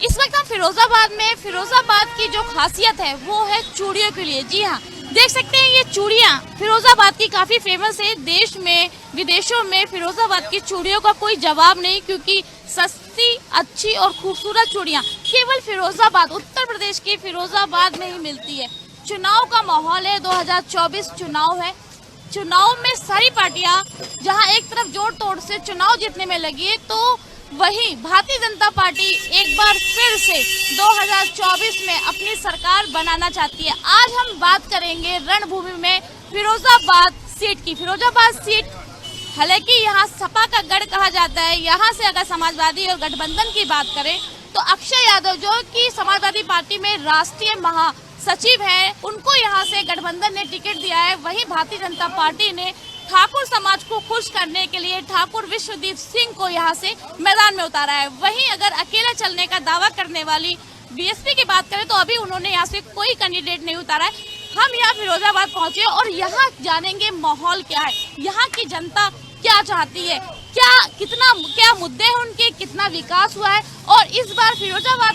इस वक्त हम फिरोजाबाद में, फिरोजाबाद की जो खासियत है वो है चूड़ियों के लिए। जी हाँ, देख सकते हैं ये चूड़ियाँ फिरोजाबाद की काफी फेमस है। देश में विदेशों में फिरोजाबाद की चूड़ियों का कोई जवाब नहीं, क्योंकि सस्ती, अच्छी और खूबसूरत चूड़ियाँ केवल फिरोजाबाद, उत्तर प्रदेश के फिरोजाबाद में ही मिलती है। चुनाव का माहौल है, 2024 चुनाव है। चुनाव में सारी पार्टियां जहां एक तरफ जोर तोड़ से चुनाव जीतने में लगी है, तो वहीं भारतीय जनता पार्टी एक बार फिर से 2024 में अपनी सरकार बनाना चाहती है। आज हम बात करेंगे रणभूमि में फिरोजाबाद सीट की। फिरोजाबाद सीट हालांकि यहाँ सपा का गढ़ कहा जाता है। यहाँ से अगर समाजवादी और गठबंधन की बात करें तो अक्षय यादव, जो कि समाजवादी पार्टी में राष्ट्रीय महासचिव है, उनको यहाँ से गठबंधन ने टिकट दिया है। वहीं भारतीय जनता पार्टी ने ठाकुर समाज को खुश करने के लिए ठाकुर विश्वदीप सिंह को यहाँ से मैदान में उतारा है। वहीं अगर अकेला चलने का दावा करने वाली बीएसपी की बात करें तो अभी उन्होंने यहाँ से कोई कैंडिडेट नहीं उतारा है। हम यहाँ फिरोजाबाद पहुंचे और यहाँ जानेंगे माहौल क्या है, यहाँ की जनता क्या चाहती है, क्या मुद्दे हैं उनके, कितना विकास हुआ है और इस बार फिरोजाबाद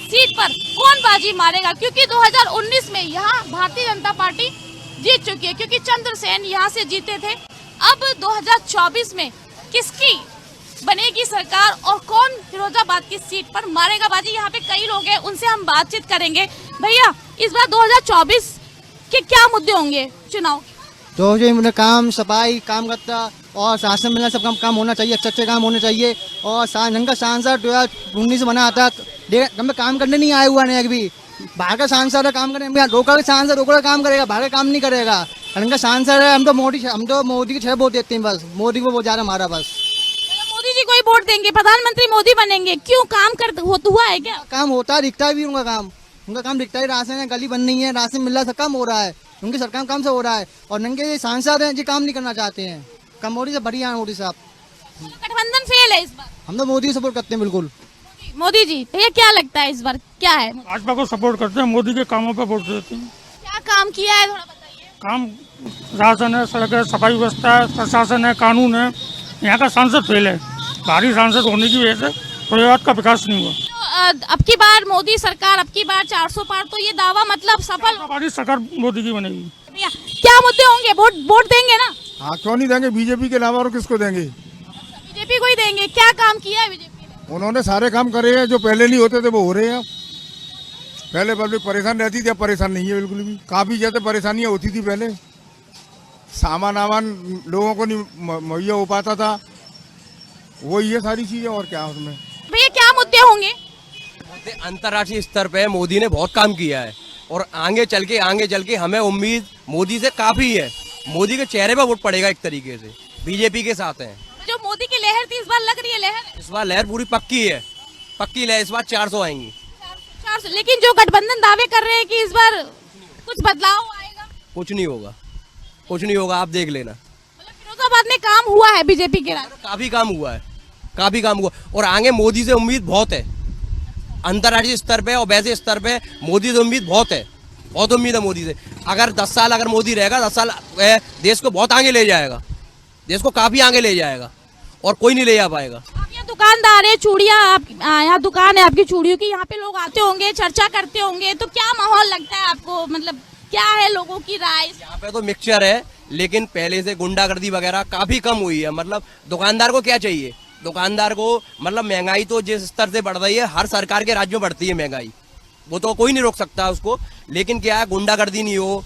सीट पर कौन बाजी मारेगा, क्योंकि 2019 में यहाँ भारतीय जनता पार्टी जीत चुकी है, क्योंकि चंद्रसेन यहाँ से जीते थे। अब 2024 में किसकी बनेगी सरकार और कौन फिरोजाबाद की सीट पर मारेगा बाजी, यहाँ पे कई लोग हैं, उनसे हम बातचीत करेंगे। भैया, इस बार 2024 के क्या मुद्दे होंगे चुनाव? तो जो काम, सफाई, काम करता और शासन मिलना, सब काम होना चाहिए, अच्छे काम होने चाहिए। और ढंग का सांसद 2019 से बना आता, काम करने नहीं आया हुआ नहीं अभी। बाहर का सांसद है, काम करने, रोका का सांसद रोका काम करेगा, बाहर का काम नहीं करेगा। ढंग का सांसद है, हम तो मोदी की 6 वोट देते हैं, बस मोदी को वो जा रहा हमारा। बस मोदी जी को ही वोट देंगे, प्रधानमंत्री मोदी बनेंगे, क्यों? काम हुआ है क्या? काम होता है, दिखता है भी उनका काम दिखता है। राशन है, गली बन नहीं है, राशन मिल रहा है, सब काम हो रहा है, उनकी सरकार काम से हो रहा है। और नंगे सांसद हैं जी काम नहीं करना चाहते हैं। कम मोदी से बढ़िया है मोदी साहब। गठबंधन फेल है इस बार। हम तो मोदी को सपोर्ट करते हैं बिल्कुल। मोदी जी, भैया क्या लगता है इस बार क्या है? भाजपा को सपोर्ट करते हैं, मोदी के कामों पे वोट देते हैं। क्या काम किया है थोड़ा बताइए। काम राशन है, सड़क है, सफाई व्यवस्था है, प्रशासन है, कानून है। यहाँ का सांसद फेल है, भारी सांसद होने की वजह से फिरोजाबाद का विकास नहीं हुआ। तो अब की बार मोदी सरकार, अब की बार 400 पार, तो ये दावा मतलब सफल? हमारी सरकार मोदी की बनेगी। भैया क्या मुद्दे होंगे? वोट देंगे ना? हाँ, क्यों नहीं देंगे? बीजेपी के अलावा और किसको देंगे? बीजेपी को ही देंगे। क्या काम किया है बीजेपी ने? उन्होंने सारे काम करे हैं जो पहले नहीं होते थे, वो हो रहे हैं। पहले पब्लिक परेशान रहती थी, अब परेशान नहीं है बिल्कुल भी। काफी ज्यादा परेशानियां होती थी पहले, सामान लोगों को नहीं मुहैया हो पाता था। वही है सारी चीजें, और क्या उसमें। भैया क्या मुद्दे होंगे? अंतर्राष्ट्रीय स्तर पे मोदी ने बहुत काम किया है और आगे चल के हमें उम्मीद मोदी से काफी है। मोदी के चेहरे पे वोट पड़ेगा एक तरीके से, बीजेपी के साथ है। जो मोदी की लहर थी इस बार लग रही है लहर? इस बार लहर पूरी पक्की है, पक्की लहर। इस बार 400 आएंगी। 400। लेकिन जो गठबंधन दावे कर रहे हैं कि इस बार कुछ बदलाव आएगा। कुछ नहीं होगा, कुछ नहीं होगा, आप देख लेना। मतलब फिरोजाबाद में काम हुआ है बीजेपी के राज? काफी काम हुआ है, काफी काम हुआ। और आगे मोदी से उम्मीद बहुत है, अंतर्राष्ट्रीय स्तर पे और वैसे स्तर पे मोदी से उम्मीद बहुत है, बहुत उम्मीद है मोदी से। अगर 10 साल अगर मोदी रहेगा, 10 साल देश को बहुत आगे ले जाएगा, देश को काफी आगे ले जाएगा और कोई नहीं ले जा पाएगा। आप यहाँ दुकानदार है, चूड़ियाँ, आप यहाँ दुकान है आपकी चूड़ियों की, यहाँ पे लोग आते होंगे, चर्चा करते होंगे, तो क्या माहौल लगता है आपको? मतलब क्या है लोगों की राय? यहाँ पे तो मिक्सचर है, लेकिन पहले से गुंडागर्दी वगैरह काफी कम हुई है। मतलब दुकानदार को क्या चाहिए? दुकानदार को मतलब महंगाई तो जिस स्तर से बढ़ रही है, हर सरकार के राज्य में बढ़ती है महंगाई, वो तो कोई नहीं रोक सकता उसको। लेकिन क्या है, गुंडागर्दी नहीं हो।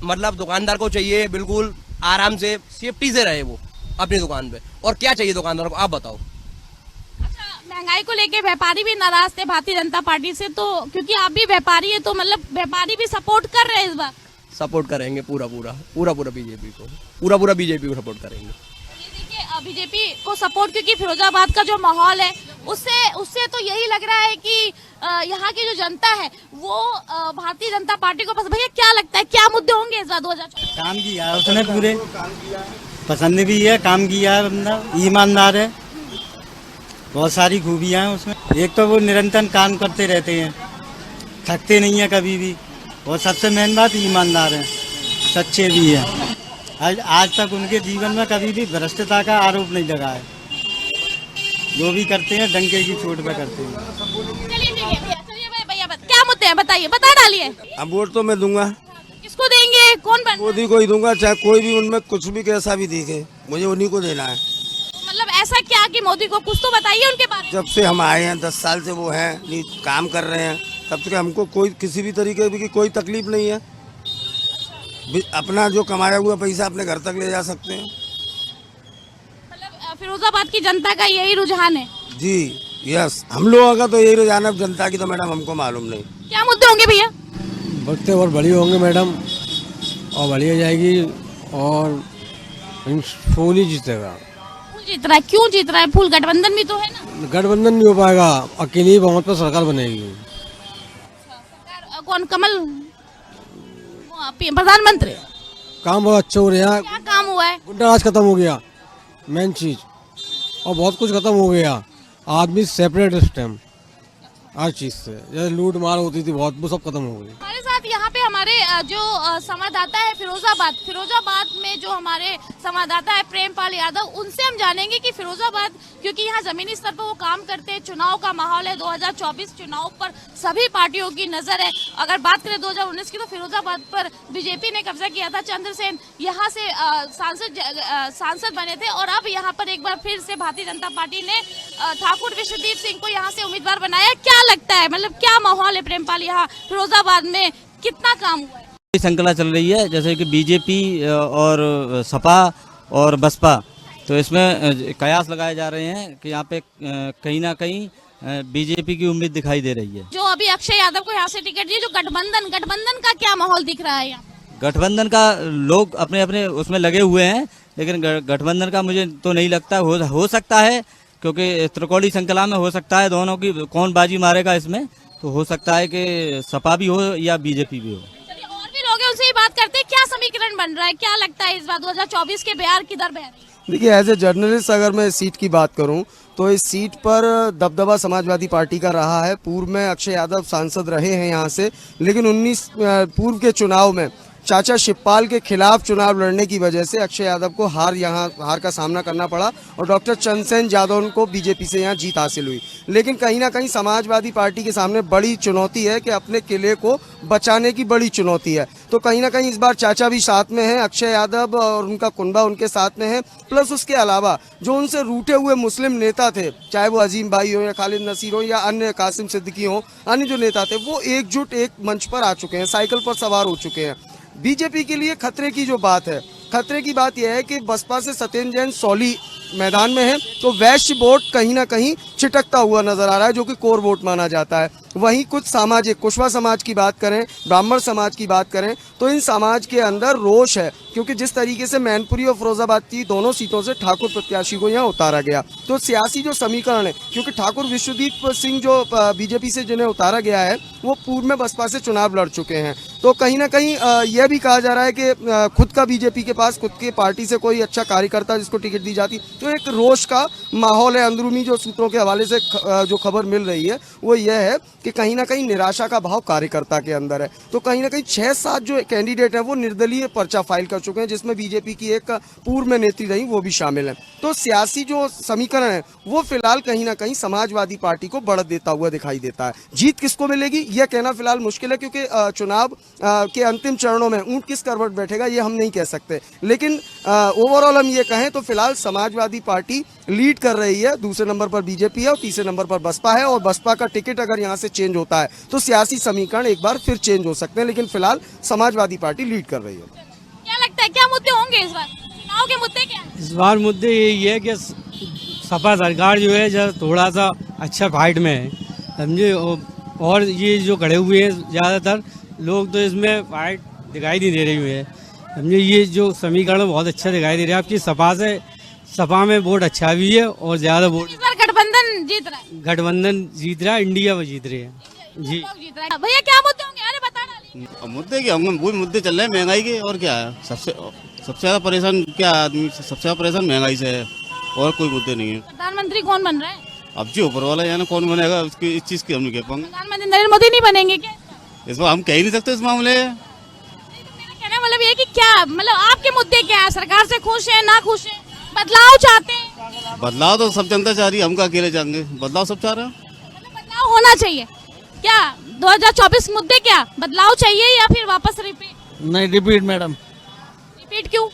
मतलब दुकानदार को चाहिए बिल्कुल आराम से, सेफ्टी से रहे वो अपनी दुकान पे। और क्या चाहिए दुकानदार को, आप बताओ। अच्छा, महंगाई को लेके व्यापारी भी नाराज थे भारतीय जनता पार्टी से, तो क्योंकि आप भी व्यापारी है तो मतलब व्यापारी भी सपोर्ट कर रहे हैं इस बार? सपोर्ट करेंगे पूरा बीजेपी को सपोर्ट करेंगे। बीजेपी को सपोर्ट, क्योंकि फिरोजाबाद का जो माहौल है उससे तो यही लग रहा है कि यहाँ की जो जनता है वो भारतीय जनता पार्टी को पसंद। भैया क्या लगता है क्या मुद्दे होंगे इस बार 2024? काम किया है उसने पूरे, पसंद भी है, काम किया है, बंदा ईमानदार है, बहुत सारी खूबियां हैं उसमें। एक तो वो निरंतर काम करते रहते हैं, थकते नहीं है कभी भी, और सबसे मेन बात ईमानदार है, सच्चे भी है। आज तक उनके जीवन में कभी भी भ्रष्टता का आरोप नहीं लगा है। जो भी करते हैं डंके की चोट पे करते हैं। चलिए ठीक है भैया, चलिए भैया क्या मुद्दे हैं बताइए, बता डालिए। अब वोट तो मैं दूंगा, किसको देंगे, कौन बन मोदी को ही दूंगा, चाहे कोई भी उनमें कुछ भी कैसा भी दिखे, मुझे उन्हीं को देना है। मतलब ऐसा क्या कि मोदी को कुछ तो बताइए उनके बारे में। जब से हम आए हैं 10 साल से वो हैं, काम कर रहे हैं, तब तक हमको कोई किसी भी तरीके की कोई तकलीफ नहीं है। अपना जो कमाया हुआ पैसा अपने घर तक ले जा सकते हैं। मतलब फिरोजाबाद की जनता का यही रुझान है। जी यस, हम लोगों का तो यही रुझान है, जनता की तो मैडम हमको मालूम नहीं। क्या मुद्दे होंगे भैया? बढ़ते और बड़ी होंगे मैडम, और बढ़िया जाएगी, और फूल ही जीतेगा। फूल जीत रहा है, क्यों जीत रहा है? फूल गठबंधन भी तो है ना। गठबंधन नहीं हो पाएगा, अकेली बहुमत पर सरकार बनेगी। सरकार कौन? कमल प्रधानमंत्री। काम बहुत अच्छा हो रहा है, क्या काम हुआ है? गुंडा राज खत्म हो गया, मेन चीज, और बहुत कुछ खत्म हो गया। आदमी सेपरेट इस टाइम हर चीज से, जैसे लूट मार होती थी बहुत, वो सब खत्म हो गई। हमारे साथ यहाँ पे हमारे जो संवाददाता है फिरोजाबाद में जो हमारे संवाददाता है प्रेमपाल यादव, उनसे हम जानेंगे कि फिरोजाबाद, क्योंकि यहाँ जमीनी स्तर पर वो काम करते हैं, चुनाव का माहौल है, 2024 चुनाव पर सभी पार्टियों की नजर है। अगर बात करें 2019 की, तो फिरोजाबाद पर बीजेपी ने कब्जा किया था, चंद्रसेन यहाँ से सांसद बने थे, और अब यहाँ पर एक बार फिर से भारतीय जनता पार्टी ने ठाकुर विश्वदीप सिंह को यहाँ से उम्मीदवार बनाया। क्या लगता है, मतलब क्या माहौल है प्रेमपाल यहाँ फिरोजाबाद में, कितना काम हुआ है? श्रृंखला चल रही है, जैसे कि बीजेपी और सपा और बसपा, तो इसमें कयास लगाए जा रहे हैं कि यहाँ पे कहीं ना कहीं बीजेपी की उम्मीद दिखाई दे रही है। जो अभी अक्षय यादव को यहाँ से टिकट दी, जो गठबंधन का क्या माहौल दिख रहा है यहाँ? गठबंधन का लोग अपने अपने उसमें लगे हुए हैं, लेकिन गठबंधन का मुझे तो नहीं लगता। हो सकता है, क्योंकि त्रिकोणीय श्रृंखला में हो सकता है दोनों की कौन बाजी मारेगा इसमें, तो हो सकता है कि सपा भी हो या बीजेपी भी हो। चलिए और भी लोग हैं, उनसे ही बात करते हैं। क्या समीकरण बन रहा है, क्या लगता है इस बार 2024 के बिहार किधर बह रही है? देखिए, एज ए जर्नलिस्ट अगर मैं इस सीट की बात करूं तो इस सीट पर दबदबा समाजवादी पार्टी का रहा है। पूर्व में अक्षय यादव सांसद रहे हैं यहाँ से, लेकिन 19 पूर्व के चुनाव में चाचा शिवपाल के खिलाफ चुनाव लड़ने की वजह से अक्षय यादव को हार का सामना करना पड़ा, और डॉक्टर चंद्रसेन यादव को बीजेपी से यहाँ जीत हासिल हुई। लेकिन कहीं ना कहीं समाजवादी पार्टी के सामने बड़ी चुनौती है कि अपने किले को बचाने की बड़ी चुनौती है। तो कहीं ना कहीं इस बार चाचा भी साथ में हैं, अक्षय यादव और उनका कुनबा उनके साथ में है, प्लस उसके अलावा जो उनसे रूठे हुए मुस्लिम नेता थे, चाहे वो अजीम भाई हो या खालिद नसीर हो या अन्य कासिम सिद्दीकी हो, अन्य जो नेता थे, वो एकजुट एक मंच पर आ चुके हैं, साइकिल पर सवार हो चुके हैं। बीजेपी के लिए खतरे की जो बात है, खतरे की बात यह है कि बसपा से सत्येंद्र जैन सौली मैदान में है, तो वैश्य वोट कहीं ना कहीं छिटकता हुआ नजर आ रहा है, जो कि कोर वोट माना जाता है। वहीं कुछ सामाजिक, कुशवा समाज की बात करें, ब्राह्मण समाज की बात करें, तो इन समाज के अंदर रोष है, क्योंकि जिस तरीके से मैनपुरी और फिरोजाबाद की दोनों सीटों से ठाकुर प्रत्याशी को यहाँ उतारा गया, तो सियासी जो समीकरण है, क्योंकि ठाकुर विश्वदीप सिंह जो बीजेपी से जिन्हें उतारा गया है, वो पूर्व में बसपा से चुनाव लड़ चुके हैं, तो कहीं ना कहीं यह भी कहा जा रहा है कि खुद का बीजेपी के पास खुद की पार्टी से कोई अच्छा कार्यकर्ता जिसको टिकट दी जाती, तो एक रोष का माहौल है। अंदरूनी जो सूत्रों के हवाले से जो खबर मिल रही है वो यह है कि कहीं ना कहीं निराशा का भाव कार्यकर्ता के अंदर है। तो कहीं ना कहीं 6-7 जो कैंडिडेट हैं वो निर्दलीय पर्चा फाइल कर चुके हैं, जिसमें बीजेपी की एक पूर्व में नेत्री रही वो भी शामिल है। तो सियासी जो समीकरण है वो फिलहाल कहीं ना कहीं समाजवादी पार्टी को बढ़त देता हुआ दिखाई देता है। जीत किसको मिलेगी यह कहना फिलहाल मुश्किल है, क्योंकि चुनाव के अंतिम चरणों में ऊंट किस करवट बैठेगा ये हम नहीं कह सकते, लेकिन ओवरऑल हम ये कहें तो फिलहाल समाजवादी पार्टी लीड कर रही है, दूसरे नंबर पर बीजेपी है और तीसरे नंबर पर बसपा है, और बसपा का टिकट अगर यहाँ से चेंज होता है तो सियासी समीकरण एक बार फिर चेंज हो सकते हैं, लेकिन फिलहाल समाजवादी पार्टी लीड कर रही है। क्या लगता है, क्या मुद्दे होंगे इस बार? चुनाव के मुद्दे क्या हैं? इस बार मुद्दे यही है कि सपा सरकार जो है जरा थोड़ा सा अच्छा फाइट में है, समझे, और ये जो खड़े हुए हैं ज़्यादातर लोग तो इसमें फाइट दिखाई नहीं दे रही हुई है, समझे। ये जो समीकरण बहुत अच्छा दिखाई दे रहा है आपकी सपा में वोट अच्छा भी है और ज़्यादा वोट इस बार गठबंधन जीत रहा है, गठबंधन जीत रहा है, इंडिया में जीत रही है जी। जीत रहा है। भैया क्या मुद्दे होंगे, अरे बता डालिए। मुद्दे क्या होंगे, वही मुद्दे चल रहे हैं, महंगाई के, और क्या है। सबसे ज़्यादा परेशान क्या आदमी, सबसे ज़्यादा परेशान महंगाई से है, और कोई मुद्दे नहीं है। प्रधानमंत्री कौन बन रहा है? अब जो ऊपर वाला है ना, कौन बनेगा उसकी, इस चीज़ की हम नहीं कह पाएंगे। प्रधानमंत्री नरेंद्र मोदी नहीं बनेंगे क्या? इस बार हम कह ही नहीं सकते इस मामले। मेरा कहना मतलब ये कि क्या, मतलब आपके मुद्दे क्या है? सरकार से खुश हैं, ना खुश हैं, बदलाव चाहते हैं? बदलाव तो सब जनता चाह रही है, हम क्या अकेले चाहेंगे, बदलाव सब चाह रहे हैं। बदलाव होना चाहिए क्या? 2024 मुद्दे क्या बदलाव चाहिए या फिर वापस रिपीट? नहीं, रिपीट मैडम। रिपीट क्यों?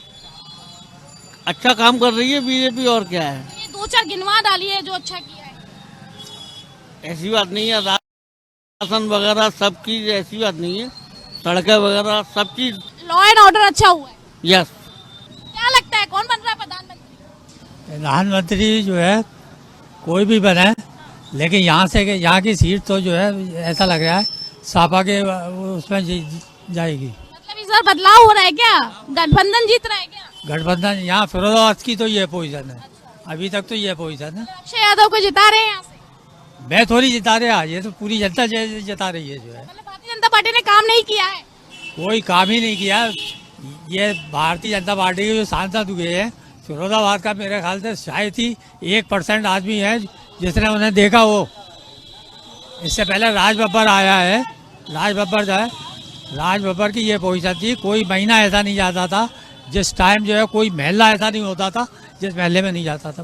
अच्छा काम कर रही है बीजेपी, और क्या है। ये 2-4 गिनवा डालिए जो अच्छा किया है। ऐसी बात नहीं है, राशन वगैरह सब चीज ऐसी बात नहीं है, सड़कें वगैरह सब चीज। लॉ एंड ऑर्डर अच्छा हुआ है। यस। क्या लगता है कौन बन रहा है प्रधानमंत्री? प्रधानमंत्री जो है कोई भी बने, लेकिन यहाँ की सीट तो जो है ऐसा लग रहा है सापा के उसमें जाएगी। मतलब इस बार बदलाव हो रहा है क्या? गठबंधन जीत रहा है क्या? गठबंधन यहाँ फिरोजाबाद की तो ये पोजीशन है, अभी तक तो ये पोजीशन है। अक्षय यादव को जिता रहे हैं यहाँ से। मैं थोड़ी जिता रहा, ये तो पूरी जनता जिता रही है जो है। मतलब भारतीय जनता पार्टी ने काम नहीं किया है। कोई काम ही नहीं किया। ये भारतीय जनता पार्टी के जो सांसद हुए हैं फिरोजाबाद का, मेरे ख्याल से शायद ही 1% आदमी है जिसने उन्हें देखा हो। इससे पहले राज बब्बर आया है, राज बब्बर जो है, राज बब्बर की ये पोजीशन थी, कोई महीना ऐसा नहीं जाता था जिस टाइम जो है कोई महल्ला ऐसा नहीं होता था जिस महल्ले में नहीं जाता था।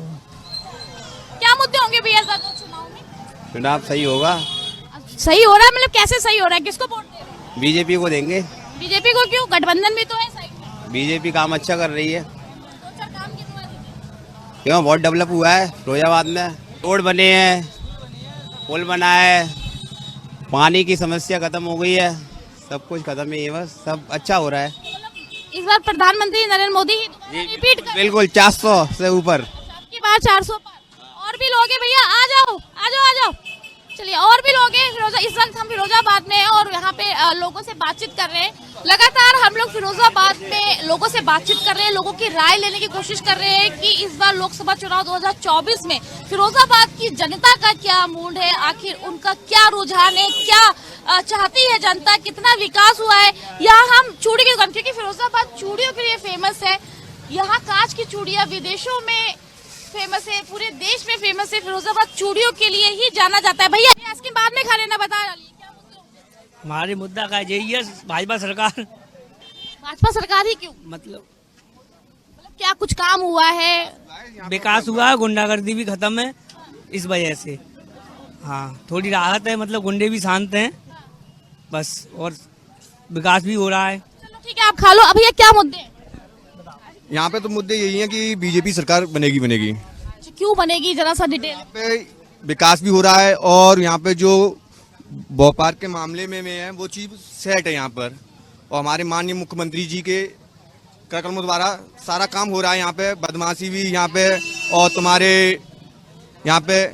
क्या मुद्दे होंगे भैया चुनाव में? चुनाव सही होगा। सही हो रहा है मतलब कैसे सही हो रहा है? किसको वोट दे रहे हैं? बीजेपी को देंगे। बीजेपी को क्यों? गठबंधन भी तो है सही। बीजेपी काम अच्छा कर रही है। 2-4 काम गिनवा दीजिए। क्यों, बहुत डेवलप हुआ है फिरोजाबाद में, रोड बने हैं, पुल बना है, पानी की समस्या खत्म हो गई है, सब कुछ खत्म है, ये बस सब अच्छा हो रहा है। इस बार प्रधानमंत्री नरेंद्र मोदी ही रिपीट कर। बिल्कुल 400 से ऊपर। की बार 400 पर। और भी लोग हैं भैया, आ जाओ आ जाओ आ जाओ। चलिए और भी लोग हैं फिरोजा। इस वक्त हम फिरोजाबाद में हैं और यहाँ पे लोगों से बातचीत कर रहे हैं। लगातार हम लोग फिरोजाबाद में लोगों से बातचीत कर रहे हैं, लोगों की राय लेने की कोशिश कर रहे हैं कि इस बार लोकसभा चुनाव 2024 में फिरोजाबाद की जनता का क्या मूड है, आखिर उनका क्या रुझान है, क्या चाहती है जनता, कितना विकास हुआ है। यहाँ हम चूड़ी की दुकान, क्योंकि फिरोजाबाद चूड़ियों के लिए फेमस है, यहाँ कांच की चूड़ियाँ विदेशों में फेमस है, पूरे देश में फेमस है। फिरोजाबाद चूड़ियों के लिए ही जाना जाता है। भैया आइसक्रीम बाद में खा लेना, बता डालिए क्या मुद्दे होंगे? हमारी मुद्दा का यही है, भाजपा सरकार। भाजपा सरकार ही क्यों? मतलब क्या कुछ काम हुआ है? विकास हुआ है, गुंडागर्दी भी खत्म है इस वजह से। हाँ, थोड़ी राहत है, मतलब गुंडे भी शांत हैं बस, और विकास भी हो रहा है। चलो ठीक है, आप खा लो। अब ये क्या मुद्दे हैं? यहाँ पे तो मुद्दे यही हैं कि बीजेपी सरकार बनेगी। अच्छा, क्यों बनेगी, जरा सा डिटेल। यहाँ पे विकास भी हो रहा है और यहाँ पे जो व्यापार के मामले में है वो चीज सेट है यहाँ पर, और हमारे माननीय मुख्यमंत्री जी के कार्यक्रमों द्वारा सारा काम हो रहा है। यहाँ पे बदमाशी भी यहाँ पे, और तुम्हारे यहाँ पे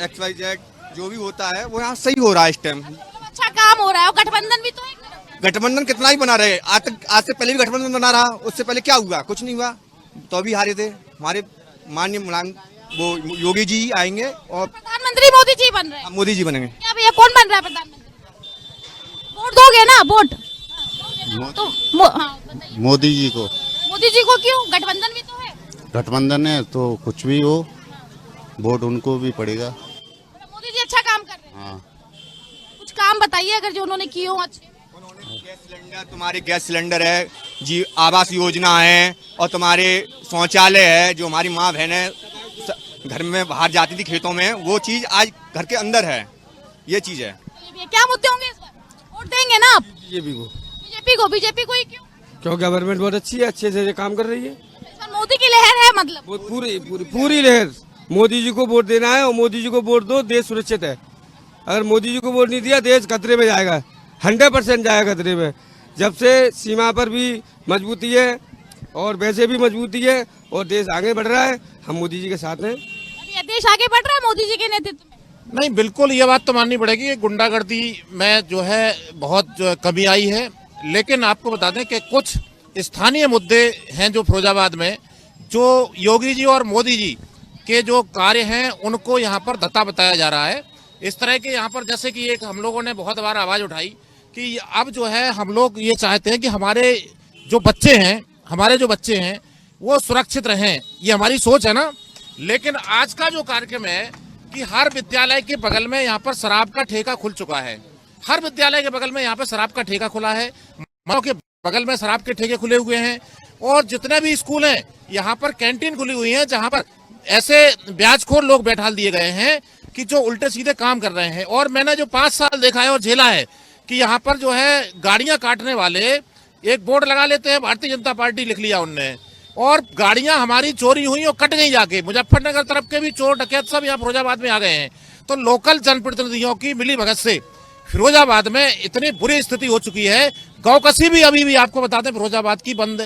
XYZ जो भी होता है वो यहाँ सही हो रहा है इस टाइम। अच्छा काम हो रहा है, और गठबंधन भी तो है। गठबंधन कितना ही बना रहे, आज से पहले भी गठबंधन बना रहा, उससे पहले क्या हुआ, कुछ नहीं हुआ, तो अभी हारे थे। हमारे माननीय वो योगी जी आएंगे और प्रधानमंत्री मोदी जी बन रहे हैं। मोदी जी बनेंगे। क्या भैया कौन बन रहा है प्रधानमंत्री? वोट दोगे ना? वोट तो हाँ, बताइए। मोदी जी को। मोदी जी को क्यों? गठबंधन भी तो है। गठबंधन है तो कुछ भी हो, वोट उनको भी पड़ेगा। मोदी जी अच्छा काम कर रहे हैं। हाँ, कुछ काम बताइए अगर जो उन्होंने किए हो अच्छे। गैस सिलेंडर, तुम्हारे गैस सिलेंडर है जी, आवास योजना है, और तुम्हारे शौचालय है, जो हमारी माँ बहनें घर में बाहर जाती थी खेतों में, वो चीज आज घर के अंदर है। ये चीज है। क्या मुद्दे होंगे इस बार? वोट देंगे ना आप? बीजेपी को। बीजेपी को ही क्यों? क्यों, गवर्नमेंट बहुत अच्छी है, अच्छे से काम कर रही है। इस बार मोदी की लहर है, मतलब पूरी लहर मोदी जी को वोट देना है, और मोदी जी को वोट दो, देश सुरक्षित है। अगर मोदी जी को वोट नहीं दिया, देश खतरे में जाएगा, 100% जाएगा खतरे में। जब से सीमा पर भी मजबूती है और वैसे भी मजबूती है, और देश आगे बढ़ रहा है, हम मोदी जी के साथ हैं। अभी देश आगे बढ़ रहा है मोदी जी के नेतृत्व में। नहीं, बिल्कुल ये बात तो माननी पड़ेगी कि गुंडागर्दी में जो है बहुत कमी आई है, लेकिन आपको बता दें कि कुछ स्थानीय मुद्दे हैं जो फिरोजाबाद में, जो योगी जी और मोदी जी के जो कार्य हैं उनको यहाँ पर धत्ता बताया जा रहा है। इस तरह के यहाँ पर, जैसे कि एक हम लोगों ने बहुत बार आवाज उठाई कि अब जो है हम लोग ये चाहते हैं कि हमारे जो बच्चे हैं वो सुरक्षित रहें, ये हमारी सोच है ना। लेकिन आज का जो कार्यक्रम है कि हर विद्यालय के बगल में यहाँ पर शराब का ठेका खुल चुका है, हर विद्यालय के बगल में यहाँ पर शराब का ठेका खुला है, माँ के बगल में शराब के ठेके खुले हुए हैं, और जितने भी स्कूल हैं यहाँ पर कैंटीन खुली हुई है, जहाँ पर ऐसे ब्याजखोर लोग बैठा दिए गए हैं कि जो उल्टे सीधे काम कर रहे हैं। और मैंने जो 5 साल देखा है और झेला है कि यहाँ पर जो है गाड़ियां काटने वाले एक बोर्ड लगा लेते हैं, भारतीय जनता पार्टी लिख लिया उनने, और गाड़ियां हमारी चोरी हुई और कट गई जाके। मुजफ्फरनगर तरफ के भी चोर डकैत सब यहाँ फिरोजाबाद में आ गए हैं। तो लोकल जनप्रतिनिधियों की मिली भगत से फिरोजाबाद में इतनी बुरी स्थिति हो चुकी है। गौकसी भी अभी भी आपको बता दें फिरोजाबाद की बंद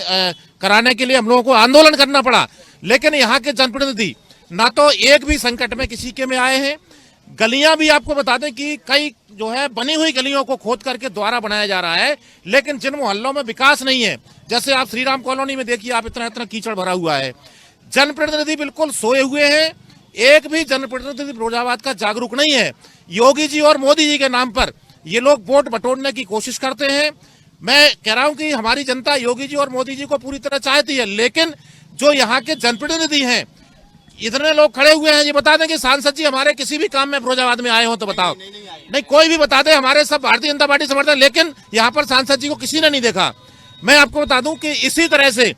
कराने के लिए हम लोगों को आंदोलन करना पड़ा, लेकिन यहाँ के जनप्रतिनिधि ना तो एक भी संकट में किसी के में आए हैं। गलियां भी आपको बता दें कि कई जो है बनी हुई गलियों को खोद करके दोबारा बनाया जा रहा है, लेकिन जिन मोहल्लों में विकास नहीं है, जैसे आप श्री राम कॉलोनी में देखिए, आप इतना इतना कीचड़ भरा हुआ है। जनप्रतिनिधि बिल्कुल सोए हुए हैं, एक भी जनप्रतिनिधि फिरोजाबाद का जागरूक नहीं है। योगी जी और मोदी जी के नाम पर ये लोग वोट बटोरने की कोशिश करते हैं। मैं कह रहा हूं कि हमारी जनता योगी जी और मोदी जी को पूरी तरह चाहती है, लेकिन जो यहाँ के जनप्रतिनिधि हैं, इतने लोग खड़े हुए हैं, ये बता दें कि सांसद जी हमारे किसी भी काम में फिरोजाबाद में आए हो तो बताओ। नहीं, कोई भी बता दे, हमारे सब भारतीय जनता पार्टी समर्थक, लेकिन यहाँ पर सांसद जी को किसी ने नहीं देखा। मैं आपको बता दूं कि इसी तरह से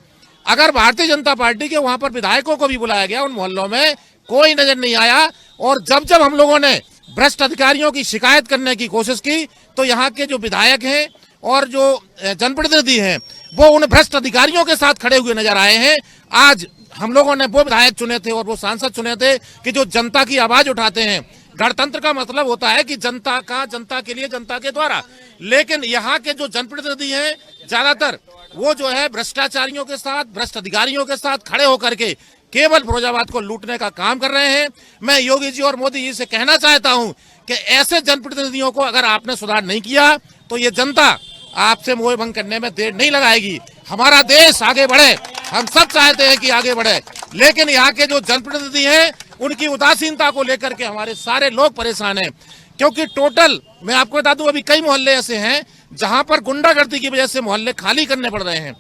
अगर भारतीय जनता पार्टी के वहां पर विधायकों को भी बुलाया गया, उन मोहल्लों में कोई नजर नहीं आया। और जब जब हम लोगों ने भ्रष्ट अधिकारियों की शिकायत करने की कोशिश की, तो यहाँ के जो विधायक हैं और जो जनप्रतिनिधि हैं वो उन भ्रष्ट अधिकारियों के साथ खड़े हुए नजर आए हैं। आज हम लोगों ने वो विधायक चुने थे और वो सांसद चुने थे कि जो जनता की आवाज उठाते हैं। गणतंत्र का मतलब होता है कि जनता का, जनता के लिए, जनता के द्वारा। लेकिन यहाँ के जो जनप्रतिनिधि हैं ज्यादातर वो जो है भ्रष्टाचारियों के साथ, भ्रष्ट अधिकारियों के साथ खड़े होकर के केवल फिरोजाबाद को लूटने का काम कर रहे हैं। मैं योगी जी और मोदी जी से कहना चाहता हूं कि ऐसे जनप्रतिनिधियों को अगर आपने सुधार नहीं किया तो ये जनता आपसे मोह भंग करने में देर नहीं लगाएगी। हमारा देश आगे बढ़े, हम सब चाहते हैं कि आगे बढ़े, लेकिन यहाँ के जो जनप्रतिनिधि हैं उनकी उदासीनता को लेकर के हमारे सारे लोग परेशान हैं। क्योंकि टोटल मैं आपको बता दूं, अभी कई मोहल्ले ऐसे हैं जहां पर गुंडागर्दी की वजह से मोहल्ले खाली करने पड़ रहे हैं।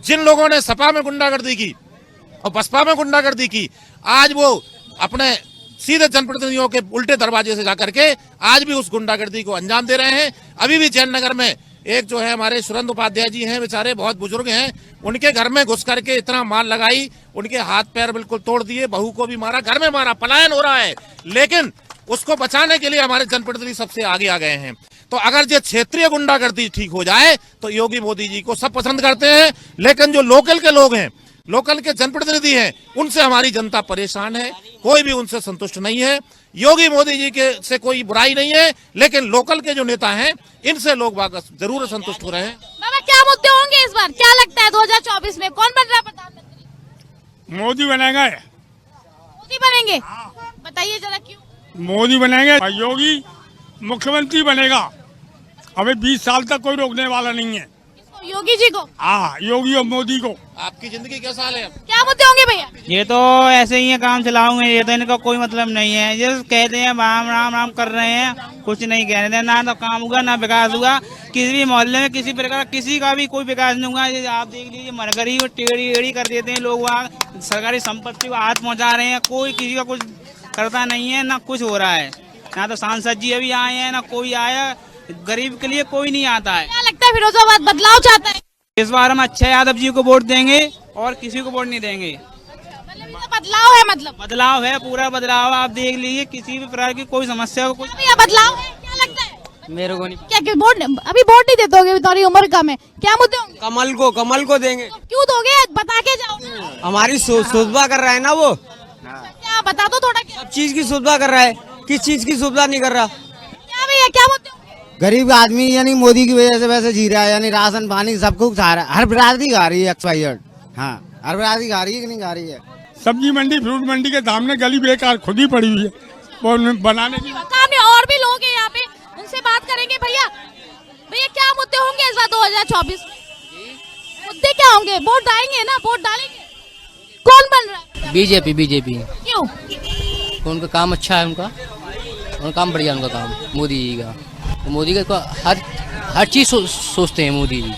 जिन लोगों ने सपा में गुंडागर्दी की और बसपा में गुंडागर्दी की, आज वो अपने सीधे जनप्रतिनिधियों के उल्टे दरवाजे से जाकर के आज भी उस गुंडागर्दी को अंजाम दे रहे हैं। अभी भी जयनगर में एक जो है हमारे सुरेंद्र उपाध्याय जी हैं, बेचारे बहुत बुजुर्ग हैं, उनके घर में घुस करके इतना मार लगाई, उनके हाथ पैर बिल्कुल तोड़ दिए, बहू को भी मारा, घर में मारा, पलायन हो रहा है। लेकिन उसको बचाने के लिए हमारे जनप्रतिनिधि सबसे आगे आ गए हैं। तो अगर ये क्षेत्रीय गुंडागर्दी ठीक हो जाए तो योगी मोदी जी को सब पसंद करते हैं, लेकिन जो लोकल के लोग हैं, लोकल के जनप्रतिनिधि हैं, उनसे हमारी जनता परेशान है, कोई भी उनसे संतुष्ट नहीं है। योगी मोदी जी के से कोई बुराई नहीं है, लेकिन लोकल के जो नेता हैं इनसे लोग जरूर संतुष्ट हो रहे हैं। बाबा, क्या मुद्दे होंगे इस बार? क्या लगता है 2024 में कौन बन रहा है प्रधानमंत्री? मोदी बनेगा। मोदी बनेंगे? बताइए जरा क्यों? मोदी बनेंगे, योगी मुख्यमंत्री बनेगा। अभी 20 साल तक कोई रोकने वाला नहीं है। योगी जी को? हाँ, योगी और मोदी को। आपकी जिंदगी कैसा हाल है? क्या मुद्दे होंगे भैया? ये तो ऐसे ही है, काम चलाऊंगे, ये तो इनका कोई मतलब नहीं है। ये कहते हैं राम राम राम कर रहे हैं, कुछ नहीं कह रहे हैं। ना तो काम हुआ ना विकास हुआ किसी भी मोहल्ले में, किसी प्रकार किसी का भी कोई विकास नहीं हुआ। ये आप देख लीजिए, मरगरी और टेढ़ी एड़ी कर देते हैं लोग, वहाँ सरकारी संपत्ति को हाथ पहुँचा रहे हैं, कोई किसी का कुछ करता नहीं है, ना कुछ हो रहा है। ना तो सांसद जी अभी आए हैं, ना कोई आया, गरीब के लिए कोई नहीं आता है। क्या लगता है फिरोजाबाद बदलाव चाहता है? इस बार हम अक्षय यादव जी को वोट देंगे और किसी को वोट नहीं देंगे। मतलब बदलाव है, मतलब बदलाव है, पूरा बदलाव। आप देख लीजिए, किसी भी प्रकार की कोई समस्या को कुछ भैया बदलाव है, क्या लगता है? मेरे को नहीं। क्या वोट अभी वोट नहीं देते होगे, तुम्हारी उम्र कम है, क्या मुद्दे होंगे? कमल को देंगे। तो क्यों दोगे? बता के जाओ ना। हमारी सुविधा कर रहा है ना वो, क्या बता दो थोड़ा, क्या सब चीज की सुविधा कर रहा है, किस चीज की सुविधा नहीं कर रहा। क्या भैया, क्या मुद्दे होंगे? गरीब आदमी यानी मोदी की वजह से वैसे जी रहा है, यानी राशन पानी सब कुछ खा रहा है, हर बिरादरी खा रही है एक्सपायर्ड। हाँ, हर बिरादरी खा रही है कि नहीं खा रही है। सब्जी मंडी, फ्रूट मंडी के सामने गली बेकार खुद ही पड़ी हुई है, वो बनाने की काम में और भी लोग हैं यहाँ पे, उनसे बात करेंगे। भैया भैया, क्या मुद्दे होंगे इस बार 2024 में? मुद्दे क्या होंगे? वोट डालेंगे ना, वोट डालेंगे। कौन बन रहा है? बीजेपी। क्यों? उनका काम अच्छा है, उनका काम बढ़िया, उनका काम मोदी जी का। मोदी का हर चीज सोचते हैं मोदी जी,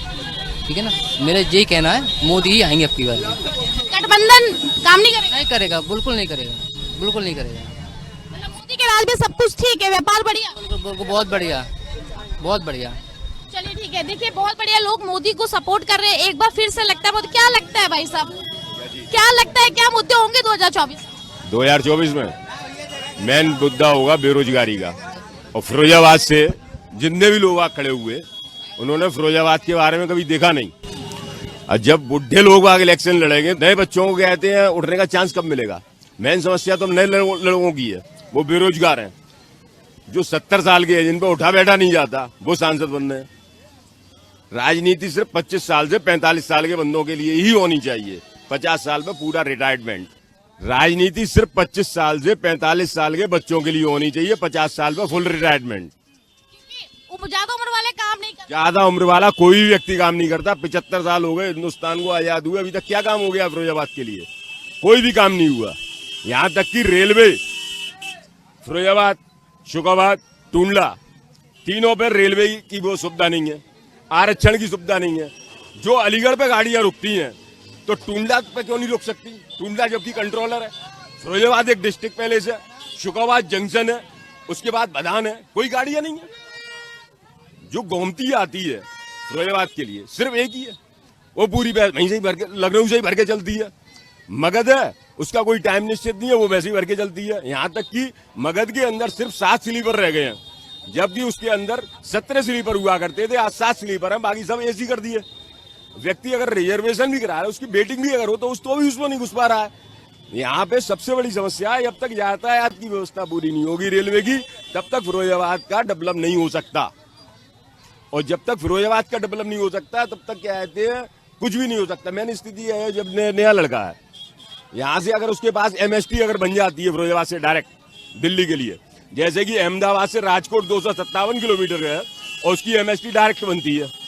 ठीक है ना। मेरा यही कहना है, मोदी ही आएंगे अब की बार। गठबंधन काम नहीं करेगा? नहीं करेगा, बिल्कुल नहीं करेगा, बिल्कुल नहीं करेगा। मतलब मोदी के राज में सब कुछ ठीक है, व्यापार बढ़िया? बहुत बढ़िया, बहुत बढ़िया। चलिए ठीक है, देखिए बहुत बढ़िया, लोग मोदी को सपोर्ट कर रहे हैं। एक बार फिर से लगता है, क्या लगता है भाई साहब, क्या लगता है क्या मुद्दे होंगे 2024? 2024 में मेन मुद्दा होगा बेरोजगारी का। और फिरोजाबाद से जितने भी लोग आग खड़े हुए उन्होंने फिरोजाबाद के बारे में कभी देखा नहीं। और जब बुढ़े लोग आगे इलेक्शन लड़ेंगे, नए बच्चों को कहते हैं उठने का चांस कब मिलेगा। मेन समस्या तो नए लोगों की है, वो बेरोजगार हैं। जो 70 साल के हैं जिन पर उठा बैठा नहीं जाता वो सांसद बन रहे हैं। राजनीति सिर्फ 25 साल से 45 साल के बंदों के लिए ही होनी चाहिए। 50 साल में पूरा रिटायरमेंट। राजनीति सिर्फ 25 साल से 45 साल के बच्चों के लिए होनी चाहिए। 50 साल में फुल रिटायरमेंट। ज्यादा उम्र वाले काम नहीं करते। ज्यादा उम्र वाला कोई भी व्यक्ति काम नहीं करता। 75 साल हो गए हिंदुस्तान को आजाद हुए, अभी तक क्या काम हो गया फिरोजाबाद के लिए? कोई भी काम नहीं हुआ। यहाँ तक कि रेलवे फिरोजाबाद, शुकाबाद, टूंडला तीनों पर रेलवे की वो सुविधा नहीं है, आरक्षण की सुविधा नहीं है। जो अलीगढ़ पे गाड़ियां रुकती हैं तो टूंडला पे क्यों नहीं रुक सकती? टूंडला जबकि कंट्रोलर है। फिरोजाबाद एक डिस्ट्रिक्ट पैलेस है, शुकाबाद जंक्शन है, उसके बाद बदान है, कोई गाड़ियां नहीं है। जो गोमती आती है फिरोजाबाद के लिए सिर्फ एक ही है, वो पूरी वहीं से ही भर के, लखनऊ से ही भर के चलती है। मगध है, उसका कोई टाइम निश्चित नहीं है, वो वैसे ही भर के चलती है। यहाँ तक कि मगध के अंदर सिर्फ 7 स्लीपर रह गए हैं, जबकि उसके अंदर 17 स्लीपर हुआ करते थे। आज 7 स्लीपर हैं, बाकी सब एसी कर दिए। व्यक्ति अगर रिजर्वेशन भी करा रहा है, उसकी वेटिंग भी अगर हो तो भी उसमें नहीं घुस पा रहा है। यहाँ पे सबसे बड़ी समस्या है, जब तक यातायात की व्यवस्था पूरी नहीं होगी रेलवे की, तब तक फिरोजाबाद का डेवलप नहीं हो सकता। और जब तक फिरोजाबाद का डेवलप नहीं हो सकता तब तक क्या कहते हैं, कुछ भी नहीं हो सकता। मैंने स्थिति है, जब नया लड़का है यहाँ से अगर उसके पास MST अगर बन जाती है फिरोजाबाद से डायरेक्ट दिल्ली के लिए, जैसे कि अहमदाबाद से राजकोट 257 किलोमीटर है और उसकी MST डायरेक्ट बनती है।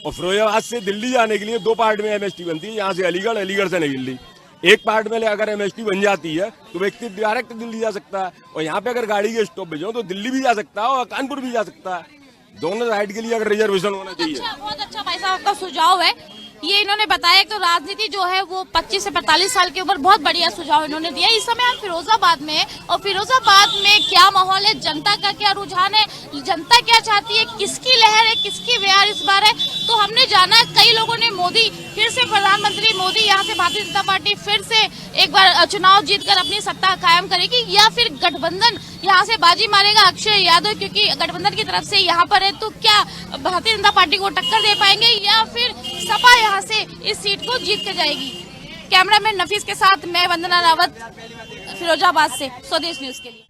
और फिरोजाबाद से दिल्ली जाने के लिए 2 पार्ट में MST बनती है, यहाँ से अलीगढ़, अलीगढ़ से नई दिल्ली। एक पार्ट में अगर MST बन जाती है तो व्यक्ति डायरेक्ट दिल्ली जा सकता है। और यहाँ पे अगर गाड़ी के स्टॉप भेजो तो दिल्ली भी जा सकता है और कानपुर भी जा सकता है। दोनों साइड के लिए अगर रिजर्वेशन होना चाहिए। अच्छा, बहुत अच्छा भाई साहब आपका सुझाव है। ये इन्होंने बताया कि राजनीति जो है वो 25 से 45 साल के ऊपर बहुत बढ़िया सुझाव इन्होंने दिया। इस समय हम फिरोजाबाद में हैं और फिरोजाबाद में क्या माहौल है, जनता का क्या रुझान है, जनता क्या चाहती है, किसकी लहर है, किसकी बयार इस बार है, तो हमने जाना। कई लोगों ने मोदी, फिर से प्रधानमंत्री मोदी, यहाँ से भारतीय जनता पार्टी फिर से एक बार चुनाव जीतकर अपनी सत्ता कायम करेगी, या फिर गठबंधन यहाँ से बाजी मारेगा अक्षय यादव, क्योंकि गठबंधन की तरफ से यहाँ पर है, तो क्या भारतीय जनता पार्टी को टक्कर दे पाएंगे या फिर सपा यहाँ से इस सीट को जीत के जाएगी। कैमरामैन नफीस के साथ मैं वंदना रावत, फिरोजाबाद से, स्वदेश न्यूज के लिए।